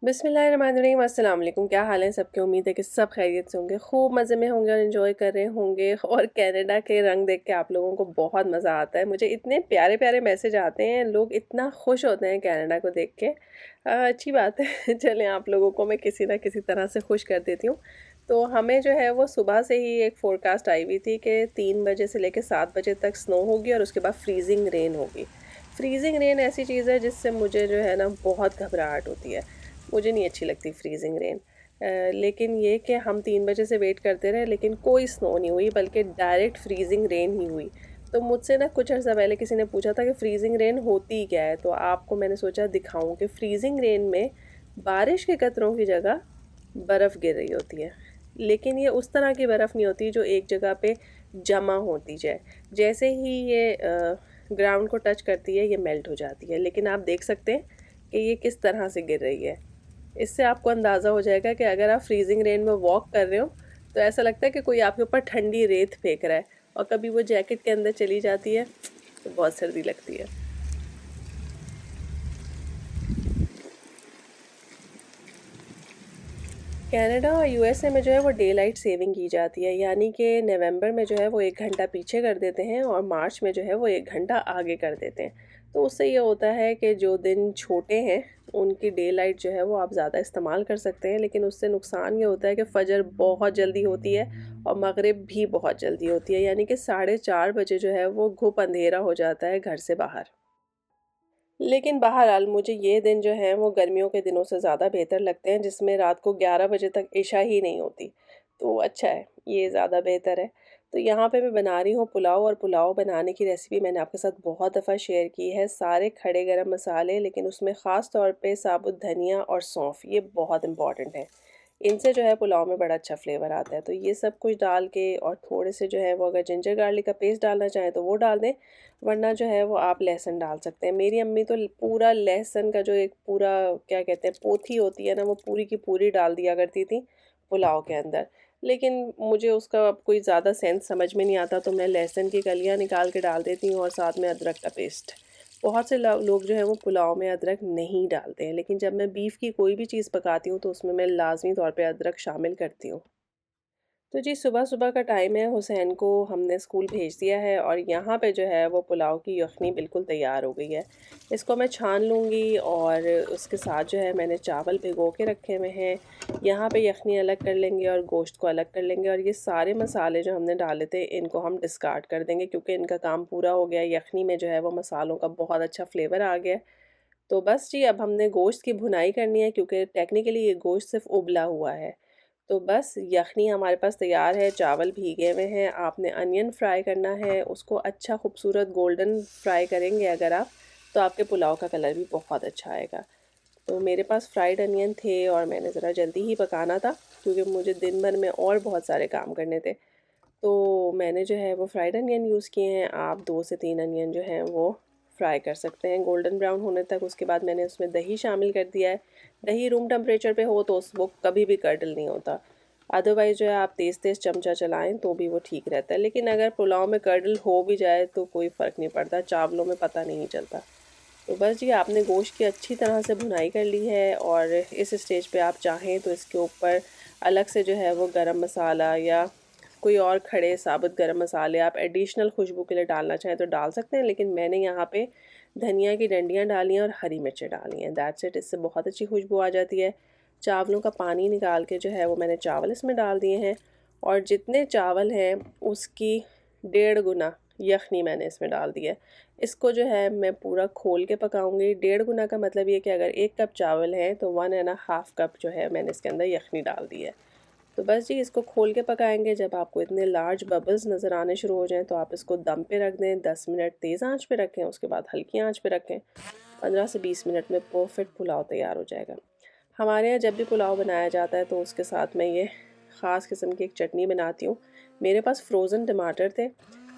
बिस्मिल्लाहिर्रहमानिर्रहीम, अस्सलाम वालेकुम। क्या हाल है सबके? उम्मीद है कि सब खैरियत से होंगे, खूब मज़े में होंगे और एंजॉय कर रहे होंगे। और कनाडा के रंग देख के आप लोगों को बहुत मज़ा आता है। मुझे इतने प्यारे प्यारे मैसेज आते हैं, लोग इतना खुश होते हैं कनाडा को देख के। अच्छी बात है। चलें, आप लोगों को मैं किसी ना किसी तरह से खुश कर देती हूँ। तो हमें जो है वो सुबह से ही एक फोरकास्ट आई हुई थी कि 3 बजे से लेकर 7 बजे तक स्नो होगी और उसके बाद फ्रीजिंग रेन होगी। फ्रीजिंग रेन ऐसी चीज़ है जिससे मुझे जो है ना बहुत घबराहट होती है। मुझे नहीं अच्छी लगती फ्रीजिंग रेन। लेकिन ये कि हम 3 बजे से वेट करते रहे लेकिन कोई स्नो नहीं हुई, बल्कि डायरेक्ट फ्रीजिंग रेन ही हुई। तो मुझसे ना कुछ अर्सा पहले किसी ने पूछा था कि फ्रीजिंग रेन होती क्या है, तो आपको मैंने सोचा दिखाऊं कि फ्रीजिंग रेन में बारिश के कतरों की जगह बर्फ़ गिर रही होती है। लेकिन ये उस तरह की बर्फ़ नहीं होती जो एक जगह पे जमा होती जाए। जैसे ही ये ग्राउंड को टच करती है ये मेल्ट हो जाती है, लेकिन आप देख सकते हैं कि ये किस तरह से गिर रही है। इससे आपको अंदाज़ा हो जाएगा कि अगर आप फ्रीजिंग रेन में वॉक कर रहे हो तो ऐसा लगता है कि कोई आपके ऊपर ठंडी रेत फेंक रहा है। और कभी वो जैकेट के अंदर चली जाती है तो बहुत सर्दी लगती है। कनाडा और यूएसए में जो है वो डे लाइट सेविंग की जाती है, यानी कि नवंबर में जो है वो 1 घंटा पीछे कर देते हैं और मार्च में जो है वो 1 घंटा आगे कर देते हैं। तो उससे ये होता है कि जो दिन छोटे हैं उनकी डे लाइट जो है वो आप ज़्यादा इस्तेमाल कर सकते हैं, लेकिन उससे नुकसान ये होता है कि फजर बहुत जल्दी होती है और मगरिब भी बहुत जल्दी होती है, यानी कि 4:30 बजे जो है वो घुप अंधेरा हो जाता है घर से बाहर। लेकिन बहरहाल मुझे ये दिन जो हैं वो गर्मियों के दिनों से ज़्यादा बेहतर लगते हैं, जिसमें रात को 11 बजे तक इशा ही नहीं होती। तो अच्छा है, ये ज़्यादा बेहतर है। तो यहाँ पे मैं बना रही हूँ पुलाव, और पुलाव बनाने की रेसिपी मैंने आपके साथ बहुत दफ़ा शेयर की है। सारे खड़े गरम मसाले, लेकिन उसमें ख़ास तौर पे साबुत धनिया और सौंफ, ये बहुत इम्पॉर्टेंट है। इनसे जो है पुलाव में बड़ा अच्छा फ्लेवर आता है। तो ये सब कुछ डाल के, और थोड़े से जो है वो अगर जिंजर गार्लिक का पेस्ट डालना चाहें तो वो डाल दें, वरना जो है वो आप लहसुन डाल सकते हैं। मेरी अम्मी तो पूरा लहसुन का जो एक पूरा, क्या कहते हैं, पोथी होती है ना, वो पूरी की पूरी डाल दिया करती थी पुलाव के अंदर। लेकिन मुझे उसका अब कोई ज़्यादा सेंस समझ में नहीं आता, तो मैं लहसुन की कलियाँ निकाल के डाल देती हूँ और साथ में अदरक का पेस्ट। बहुत से लोग जो है वो पुलाव में अदरक नहीं डालते हैं, लेकिन जब मैं बीफ की कोई भी चीज़ पकाती हूँ तो उसमें मैं लाजमी तौर पे अदरक शामिल करती हूँ। तो जी, सुबह-सुबह का टाइम है, हुसैन को हमने स्कूल भेज दिया है और यहाँ पे जो है वो पुलाव की यखनी बिल्कुल तैयार हो गई है। इसको मैं छान लूँगी और उसके साथ जो है मैंने चावल भिगो के रखे हुए हैं। यहाँ पे यखनी अलग कर लेंगे और गोश्त को अलग कर लेंगे, और ये सारे मसाले जो हमने डाले थे इनको हम डिस्कार्ड कर देंगे, क्योंकि इनका काम पूरा हो गया है। यखनी में जो है वो मसालों का बहुत अच्छा फ्लेवर आ गया है। तो बस जी, अब हमने गोश्त की भुनाई करनी है, क्योंकि टेक्निकली ये गोश्त सिर्फ उबला हुआ है। तो बस यखनी हमारे पास तैयार है, चावल भीगे हुए हैं। आपने अनियन फ्राई करना है, उसको अच्छा खूबसूरत गोल्डन फ्राई करेंगे अगर आप, तो आपके पुलाव का कलर भी बहुत अच्छा आएगा। तो मेरे पास फ्राइड अनियन थे और मैंने ज़रा जल्दी ही पकाना था, क्योंकि मुझे दिन भर में और बहुत सारे काम करने थे। तो मैंने जो है वो फ्राइड अनियन यूज़ किए हैं। आप 2 से 3 अनियन जो हैं वो फ्राई कर सकते हैं गोल्डन ब्राउन होने तक। उसके बाद मैंने उसमें दही शामिल कर दिया है। दही रूम टेम्परेचर पे हो तो वो कभी भी कर्डल नहीं होता। अदरवाइज़ जो है आप तेज़ तेज़ चमचा चलाएं तो भी वो ठीक रहता है। लेकिन अगर पुलाव में कर्डल हो भी जाए तो कोई फ़र्क नहीं पड़ता, चावलों में पता नहीं चलता। तो बस जी, आपने गोश्त की अच्छी तरह से भुनाई कर ली है, और इस स्टेज पे आप चाहें तो इसके ऊपर अलग से जो है वो गरम मसाला या कोई और खड़े साबुत गरम मसाले आप एडिशनल खुशबू के लिए डालना चाहें तो डाल सकते हैं। लेकिन मैंने यहाँ पे धनिया की डंडियाँ डाली हैं और हरी मिर्चें डाली हैं, दैट्स इट। इससे बहुत अच्छी खुशबू आ जाती है। चावलों का पानी निकाल के जो है वो मैंने चावल इसमें डाल दिए हैं, और जितने चावल हैं उसकी 1.5 गुना यखनी मैंने इसमें डाल दी है। इसको जो है मैं पूरा खोल के पकाऊंगी। 1.5 गुना का मतलब ये कि अगर 1 कप चावल है तो 1.5 कप जो है मैंने इसके अंदर यखनी डाल दी है। तो बस जी, इसको खोल के पकाएंगे। जब आपको इतने लार्ज बबल्स नज़र आने शुरू हो जाएं तो आप इसको दम पे रख दें। 10 मिनट तेज़ आंच पे रखें, उसके बाद हल्की आंच पे रखें। 15 से 20 मिनट में परफेक्ट पुलाव तैयार हो जाएगा। हमारे यहाँ जब भी पुलाव बनाया जाता है तो उसके साथ मैं ये ख़ास किस्म की एक चटनी बनाती हूँ। मेरे पास फ्रोज़न टमाटर थे,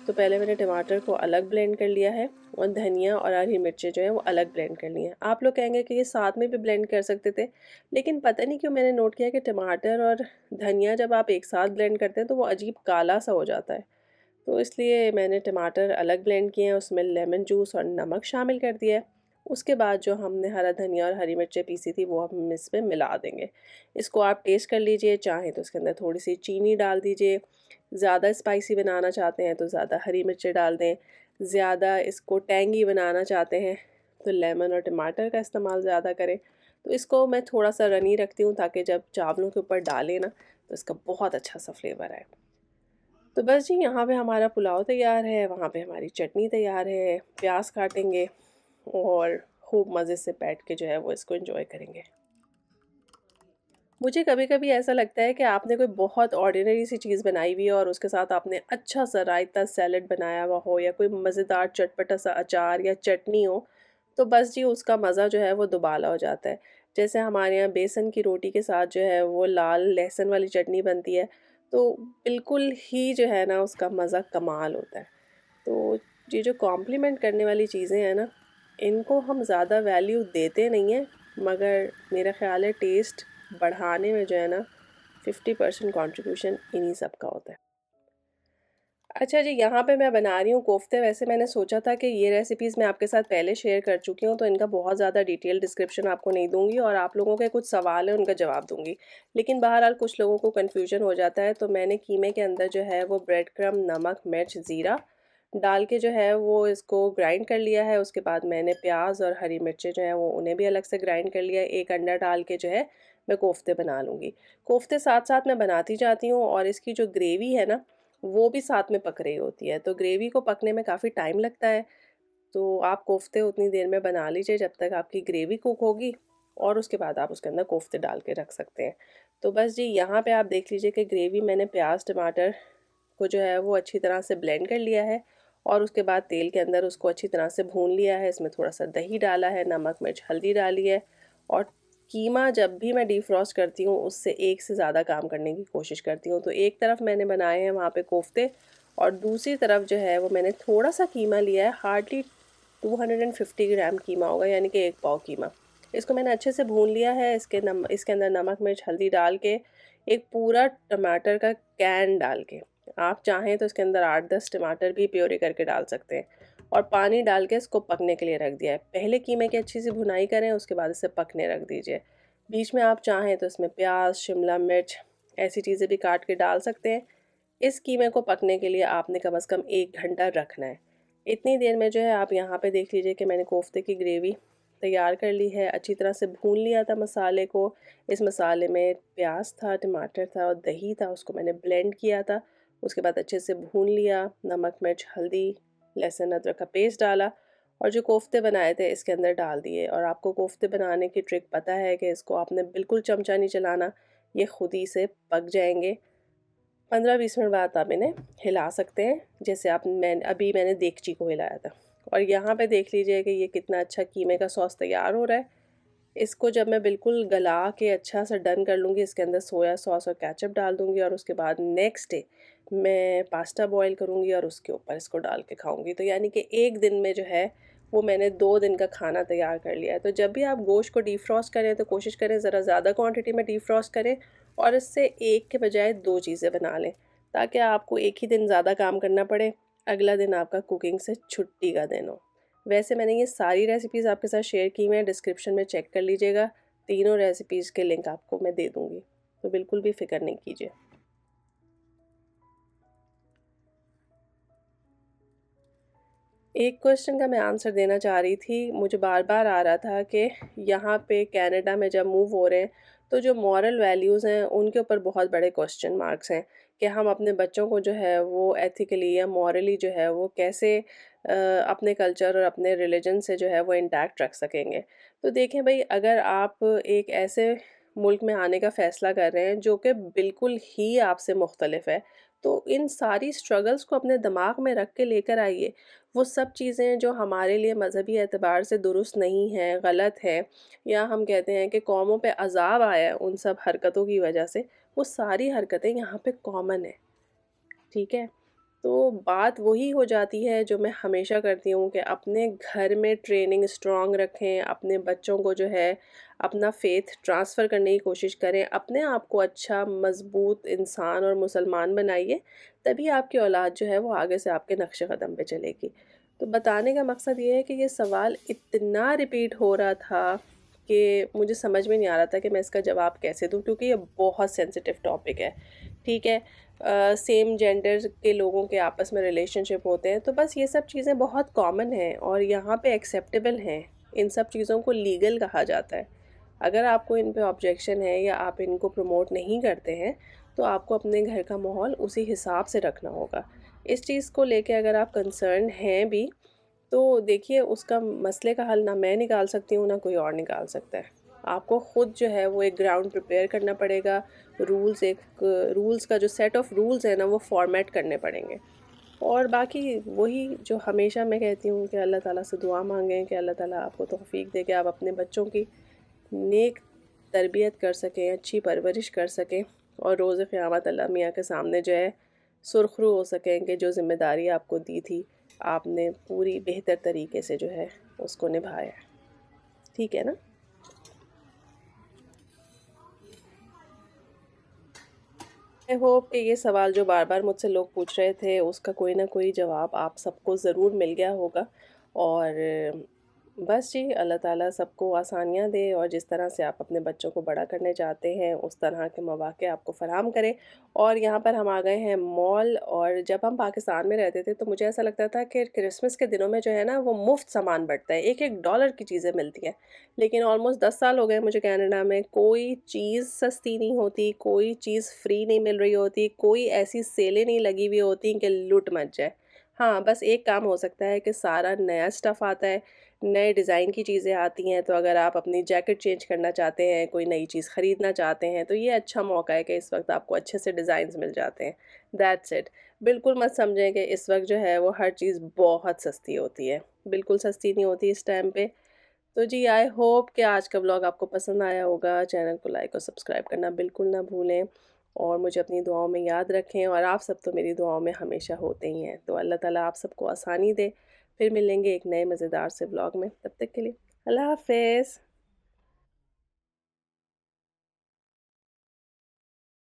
तो पहले मैंने टमाटर को अलग ब्लेंड कर लिया है, और धनिया और हरी मिर्चें जो है वो अलग ब्लेंड कर ली हैं। आप लोग कहेंगे कि ये साथ में भी ब्लेंड कर सकते थे, लेकिन पता नहीं क्यों मैंने नोट किया कि टमाटर और धनिया जब आप एक साथ ब्लेंड करते हैं तो वो अजीब काला सा हो जाता है। तो इसलिए मैंने टमाटर अलग ब्लेंड किए हैं, उसमें लेमन जूस और नमक शामिल कर दिया है। उसके बाद जो हमने हरा धनिया और हरी मिर्चें पीसी थी वो हम इसमें मिला देंगे। इसको आप टेस्ट कर लीजिए, चाहें तो इसके अंदर थोड़ी सी चीनी डाल दीजिए। ज़्यादा स्पाइसी बनाना चाहते हैं तो ज़्यादा हरी मिर्चें डाल दें। ज़्यादा इसको टैंगी बनाना चाहते हैं तो लेमन और टमाटर का इस्तेमाल ज़्यादा करें। तो इसको मैं थोड़ा सा रनी रखती हूँ ताकि जब चावलों के ऊपर डालें ना तो इसका बहुत अच्छा सा फ्लेवर आए। तो बस जी यहाँ पे हमारा पुलाव तैयार है, वहाँ पे हमारी चटनी तैयार है। प्याज काटेंगे और खूब मज़े से बैठ के जो है वो इसको एंजॉय करेंगे। मुझे कभी-कभी ऐसा लगता है कि आपने कोई बहुत ऑर्डिनरी सी चीज़ बनाई हुई है और उसके साथ आपने अच्छा सा रायता सैलेड बनाया हुआ हो या कोई मज़ेदार चटपटा सा अचार या चटनी हो, तो बस जी उसका मज़ा जो है वो दुबाला हो जाता है। जैसे हमारे यहाँ बेसन की रोटी के साथ जो है वो लाल लहसुन वाली चटनी बनती है, तो बिल्कुल ही जो है ना उसका मज़ा कमाल होता है। तो ये जो कॉम्प्लीमेंट करने वाली चीज़ें हैं ना, इनको हम ज़्यादा वैल्यू देते नहीं हैं, मगर मेरा ख़्याल है टेस्ट बढ़ाने में जो है ना 50% कंट्रीब्यूशन इन्हीं सब का होता है। अच्छा जी, यहाँ पे मैं बना रही हूँ कोफ्ते। वैसे मैंने सोचा था कि ये रेसिपीज़ मैं आपके साथ पहले शेयर कर चुकी हूँ, तो इनका बहुत ज़्यादा डिटेल डिस्क्रिप्शन आपको नहीं दूँगी और आप लोगों के कुछ सवाल हैं, उनका जवाब दूँगी। लेकिन बहरहाल कुछ लोगों को कन्फ्यूजन हो जाता है, तो मैंने कीमे के अंदर जो है वो ब्रेड क्रम्ब, नमक, मिर्च, ज़ीरा डाल के जो है वो इसको ग्राइंड कर लिया है। उसके बाद मैंने प्याज और हरी मिर्चें जो हैं वो उन्हें भी अलग से ग्राइंड कर लिया है। एक अंडा डाल के जो है मैं कोफ्ते बना लूँगी। कोफ्ते साथ-साथ मैं बनाती जाती हूँ और इसकी जो ग्रेवी है ना वो भी साथ में पक रही होती है, तो ग्रेवी को पकने में काफ़ी टाइम लगता है। तो आप कोफ्ते उतनी देर में बना लीजिए जब तक आपकी ग्रेवी कुक होगी और उसके बाद आप उसके अंदर कोफ्ते डाल के रख सकते हैं। तो बस जी यहाँ पे आप देख लीजिए कि ग्रेवी मैंने प्याज टमाटर को जो है वो अच्छी तरह से ब्लेंड कर लिया है और उसके बाद तेल के अंदर उसको अच्छी तरह से भून लिया है। इसमें थोड़ा सा दही डाला है, नमक मिर्च हल्दी डाली है और कीमा जब भी मैं डीफ्रॉस्ट करती हूँ उससे एक से ज़्यादा काम करने की कोशिश करती हूँ। तो एक तरफ मैंने बनाए हैं वहाँ पे कोफ्ते और दूसरी तरफ जो है वो मैंने थोड़ा सा कीमा लिया है, हार्डली 250 ग्राम कीमा होगा, यानी कि 1 पाव कीमा। इसको मैंने अच्छे से भून लिया है। इसके अंदर नमक मिर्च हल्दी डाल के एक पूरा टमाटर का कैन डाल के, आप चाहें तो इसके अंदर 8-10 टमाटर भी प्योरी करके डाल सकते हैं और पानी डाल के इसको पकने के लिए रख दिया है। पहले कीमे की अच्छी सी भुनाई करें, उसके बाद इसे पकने रख दीजिए। बीच में आप चाहें तो इसमें प्याज, शिमला मिर्च ऐसी चीज़ें भी काट के डाल सकते हैं। इस कीमे को पकने के लिए आपने कम से कम 1 घंटा रखना है। इतनी देर में जो है आप यहाँ पे देख लीजिए कि मैंने कोफ्ते की ग्रेवी तैयार कर ली है, अच्छी तरह से भून लिया था मसाले को। इस मसाले में प्याज था, टमाटर था और दही था, उसको मैंने ब्लेंड किया था। उसके बाद अच्छे से भून लिया, नमक मिर्च हल्दी लहसुन अदरक का पेस्ट डाला और जो कोफ्ते बनाए थे इसके अंदर डाल दिए। और आपको कोफ्ते बनाने की ट्रिक पता है कि इसको आपने बिल्कुल चमचा नहीं चलाना, ये खुद ही से पक जाएंगे। 15-20 मिनट बाद आप इन्हें हिला सकते हैं, जैसे मैंने देगची को हिलाया था। और यहाँ पे देख लीजिए कि ये कितना अच्छा कीमे का सॉस तैयार हो रहा है। इसको जब मैं बिल्कुल गला के अच्छा सा डन कर लूँगी, इसके अंदर सोया सॉस और केचप डाल दूँगी और उसके बाद नेक्स्ट डे मैं पास्ता बॉईल करूँगी और उसके ऊपर इसको डाल के खाऊँगी। तो यानी कि एक दिन में जो है वो मैंने 2 दिन का खाना तैयार कर लिया है। तो जब भी आप गोश्त को डीफ्रॉस्ट करें तो कोशिश करें ज़रा ज़्यादा क्वांटिटी में डीफ्रॉस्ट करें और इससे एक के बजाय 2 चीज़ें बना लें, ताकि आपको एक ही दिन ज़्यादा काम करना पड़े, अगला दिन आपका कुकिंग से छुट्टी का दिन हो। वैसे मैंने ये सारी रेसिपीज़ आपके साथ शेयर की हैं, डिस्क्रिप्शन में चेक कर लीजिएगा। तीनों रेसिपीज़ के लिंक आपको मैं दे दूँगी, तो बिल्कुल भी फ़िक्र नहीं कीजिए। एक क्वेश्चन का मैं आंसर देना चाह रही थी। मुझे बार-बार आ रहा था कि यहाँ पे कनाडा में जब मूव हो रहे हैं, तो जो मॉरल वैल्यूज़ हैं, उनके ऊपर बहुत बड़े क्वेश्चन मार्क्स हैं कि हम अपने बच्चों को जो है वो एथिकली या मॉरली जो है वो कैसे अपने कल्चर और अपने रिलीजन से जो है वो इंटैक्ट रख सकेंगे। तो देखें भई, अगर आप एक ऐसे मुल्क में आने का फ़ैसला कर रहे हैं जो कि बिल्कुल ही आपसे मुख्तलिफ है, तो इन सारी स्ट्रगल्स को अपने दिमाग में रख के लेकर आइए। वो सब चीज़ें जो हमारे लिए मज़हबी एतबार से दुरुस्त नहीं हैं, गलत हैं, या हम कहते हैं कि कौमों पे अज़ाब आया है उन सब हरकतों की वजह से, वो सारी हरकतें यहाँ पे कॉमन है, ठीक है? तो बात वही हो जाती है जो मैं हमेशा करती हूँ कि अपने घर में ट्रेनिंग स्ट्रॉन्ग रखें, अपने बच्चों को जो है अपना फ़ेथ ट्रांसफ़र करने की कोशिश करें, अपने आप को अच्छा मज़बूत इंसान और मुसलमान बनाइए, तभी आपकी औलाद जो है वो आगे से आपके नक्शे कदम पे चलेगी। तो बताने का मकसद ये है कि ये सवाल इतना रिपीट हो रहा था कि मुझे समझ में नहीं आ रहा था कि मैं इसका जवाब कैसे दूँ, क्योंकि ये बहुत सेंसिटिव टॉपिक है। ठीक है, सेम जेंडर के लोगों के आपस में रिलेशनशिप होते हैं, तो बस ये सब चीज़ें बहुत कॉमन हैं और यहाँ पे एक्सेप्टेबल हैं। इन सब चीज़ों को लीगल कहा जाता है। अगर आपको इन पे ऑब्जेक्शन है या आप इनको प्रमोट नहीं करते हैं, तो आपको अपने घर का माहौल उसी हिसाब से रखना होगा। इस चीज़ को लेके अगर आप कंसर्न हैं भी, तो देखिए उसका मसले का हल ना मैं निकाल सकती हूँ, ना कोई और निकाल सकता है। आपको खुद जो है वो एक ग्राउंड प्रिपेयर करना पड़ेगा। रूल्स का जो सेट ऑफ रूल्स है ना, वो फॉर्मेट करने पड़ेंगे। और बाकी वही जो हमेशा मैं कहती हूँ कि अल्लाह ताला से दुआ मांगें कि अल्लाह ताला आपको तौफीक दे कि आप अपने बच्चों की नेक तरबियत कर सकें, अच्छी परवरिश कर सकें और रोज़ क़यामत अल्लाह मियाँ के सामने जो है सुरखरू हो सकें कि जो ज़िम्मेदारी आपको दी थी, आपने पूरी बेहतर तरीके से जो है उसको निभाया है। ठीक है ना? आई होप कि ये सवाल जो बार-बार मुझसे लोग पूछ रहे थे, उसका कोई ना कोई जवाब आप सबको ज़रूर मिल गया होगा। और बस जी, अल्लाह ताला सबको आसानियाँ दे और जिस तरह से आप अपने बच्चों को बड़ा करने चाहते हैं, उस तरह के मौक़े आपको फ़राहम करे। और यहाँ पर हम आ गए हैं मॉल। और जब हम पाकिस्तान में रहते थे, तो मुझे ऐसा लगता था कि क्रिसमस के दिनों में जो है ना, वो मुफ़्त सामान बँटता है, 1-1 डॉलर की चीज़ें मिलती हैं। लेकिन ऑलमोस्ट 10 साल हो गए मुझे कनाडा में, कोई चीज़ सस्ती नहीं होती, कोई चीज़ फ्री नहीं मिल रही होती, कोई ऐसी सेलें नहीं लगी हुई होती कि लूट मच जाए। हाँ, बस एक काम हो सकता है कि सारा नया स्टफ़ आता है, नए डिज़ाइन की चीज़ें आती हैं, तो अगर आप अपनी जैकेट चेंज करना चाहते हैं, कोई नई चीज़ ख़रीदना चाहते हैं, तो ये अच्छा मौका है कि इस वक्त आपको अच्छे से डिज़ाइंस मिल जाते हैं। That's it. बिल्कुल मत समझें कि इस वक्त जो है वो हर चीज़ बहुत सस्ती होती है, बिल्कुल सस्ती नहीं होती इस टाइम पे। तो जी, आई होप कि आज का व्लॉग आपको पसंद आया होगा। चैनल को लाइक और सब्सक्राइब करना बिल्कुल ना भूलें और मुझे अपनी दुआओं में याद रखें। और आप सब तो मेरी दुआओं में हमेशा होते ही हैं। तो अल्लाह ताला आप सबको आसानी दे। फिर मिलेंगे एक नए मज़ेदार से व्लॉग में। तब तक के लिए अल्लाह हाफ़िज़।